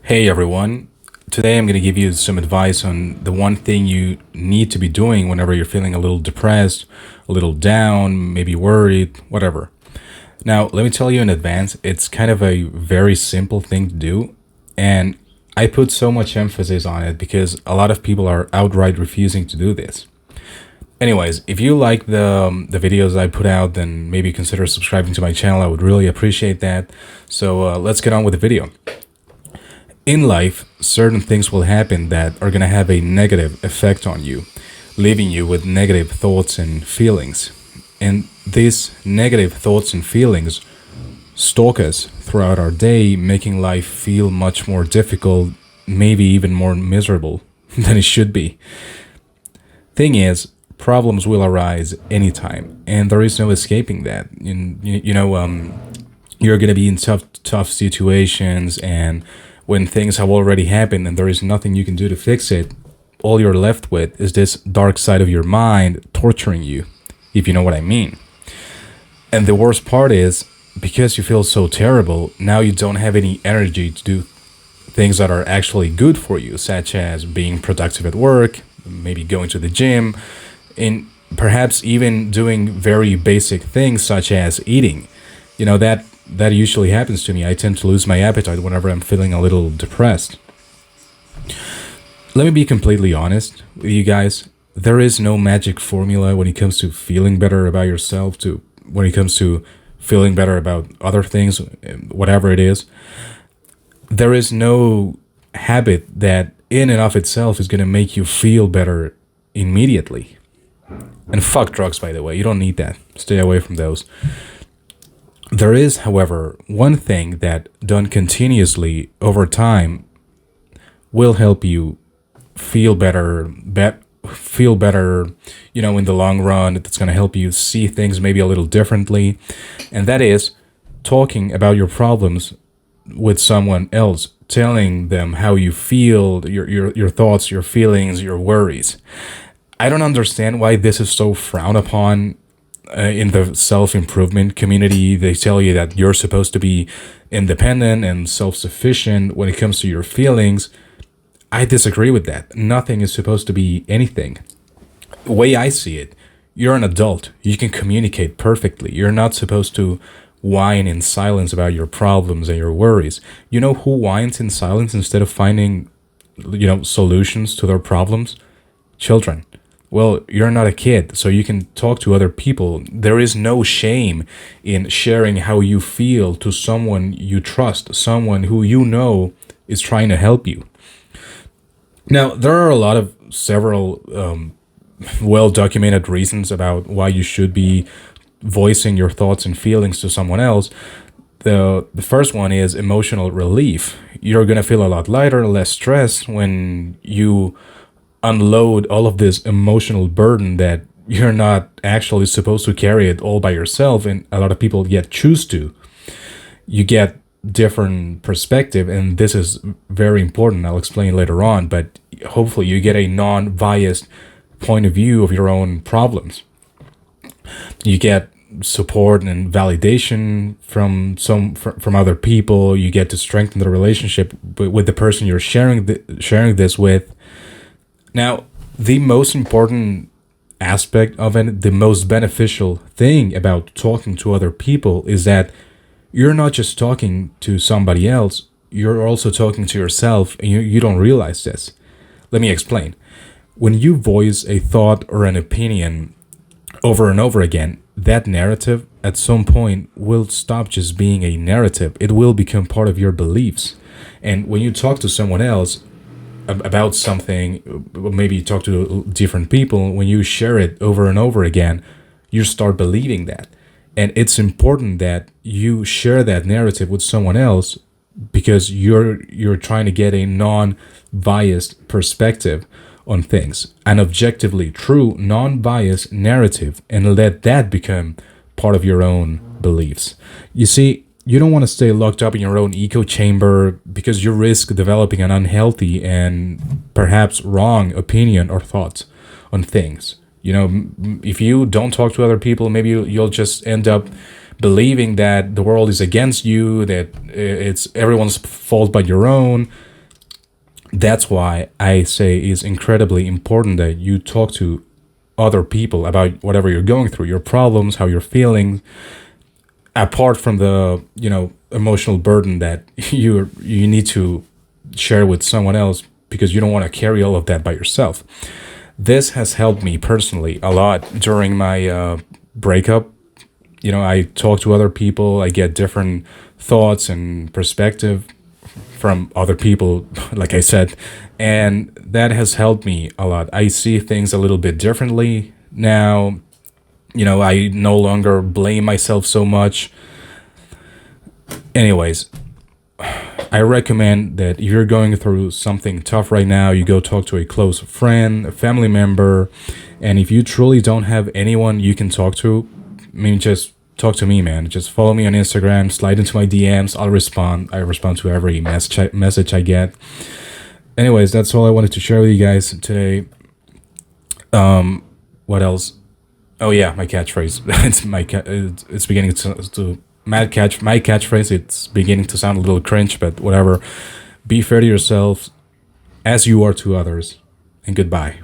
Hey everyone, today I'm going to give you some advice on the one thing you need to be doing whenever you're feeling a little depressed, a little down, maybe worried, whatever. Now, let me tell you in advance, it's kind of a very simple thing to do, and I put so much emphasis on it because a lot of people are outright refusing to do this. Anyways, if you like the videos I put out, then maybe consider subscribing to my channel. I would really appreciate that. So let's get on with the video. In life, certain things will happen that are going to have a negative effect on you, leaving you with negative thoughts and feelings. And these negative thoughts and feelings stalk us throughout our day, making life feel much more difficult, maybe even more miserable than it should be. Thing is, problems will arise anytime, and there is no escaping that. You're going to be in tough situations, and when things have already happened and there is nothing you can do to fix it, all you're left with is this dark side of your mind torturing you, if you know what I mean. And the worst part is, because you feel so terrible, now you don't have any energy to do things that are actually good for you, such as being productive at work, maybe going to the gym, and perhaps even doing very basic things such as eating. That usually happens to me. I tend to lose my appetite whenever I'm feeling a little depressed. Let me be completely honest with you guys. There is no magic formula when it comes to feeling better about yourself, to when it comes to feeling better about other things, whatever it is. There is no habit that in and of itself is going to make you feel better immediately. And fuck drugs, by the way. You don't need that. Stay away from those. There is, however, one thing that done continuously over time will help you feel better, in the long run. That's going to help you see things maybe a little differently. And that is talking about your problems with someone else, telling them how you feel, your thoughts, your feelings, your worries. I don't understand why this is so frowned upon in the self-improvement community. They tell you that you're supposed to be independent and self-sufficient when it comes to your feelings. I disagree with that. Nothing is supposed to be anything. The way I see it, you're an adult. You can communicate perfectly. You're not supposed to whine in silence about your problems and your worries. You know who whines in silence instead of finding, solutions to their problems? Children. Well, you're not a kid, so you can talk to other people. There is no shame in sharing how you feel to someone you trust, someone who you know is trying to help you. Now, there are several well-documented reasons about why you should be voicing your thoughts and feelings to someone else. The first one is emotional relief. You're going to feel a lot lighter, less stressed when you unload all of this emotional burden that you're not actually supposed to carry it all by yourself, and a lot of people yet choose to. You get different perspective, and this is very important. I'll explain later on, but hopefully you get a non-biased point of view of your own problems. You get support and validation from other people. You get to strengthen the relationship with the person you're sharing this with. Now, the most important aspect of it, the most beneficial thing about talking to other people is that you're not just talking to somebody else, you're also talking to yourself, and you don't realize this. Let me explain. When you voice a thought or an opinion over and over again, that narrative at some point will stop just being a narrative. It will become part of your beliefs. And when you talk to someone else about something, maybe you talk to different people, when you share it over and over again, you start believing that. And it's important that you share that narrative with someone else because you're trying to get a non-biased perspective on things, an objectively true, non-biased narrative, and let that become part of your own beliefs. You see, you don't want to stay locked up in your own echo chamber because you risk developing an unhealthy and perhaps wrong opinion or thoughts on things. If you don't talk to other people, maybe you'll just end up believing that the world is against you, that it's everyone's fault but your own. That's why I say it's incredibly important that you talk to other people about whatever you're going through, your problems, how you're feeling, apart from the, emotional burden that you need to share with someone else, because you don't want to carry all of that by yourself. This has helped me personally a lot during my breakup. I talk to other people, I get different thoughts and perspective from other people, like I said, and that has helped me a lot. I see things a little bit differently now. I no longer blame myself so much. Anyways, I recommend that if you're going through something tough right now, you go talk to a close friend, a family member, and if you truly don't have anyone you can talk to, I mean, just talk to me, man. Just follow me on Instagram, slide into my DMs. I'll respond. I respond to every message I get. Anyways, that's all I wanted to share with you guys today. What else? Oh yeah, my catchphrase. It's beginning to my catchphrase. It's beginning to sound a little cringe, but whatever. Be fair to yourself as you are to others. And goodbye.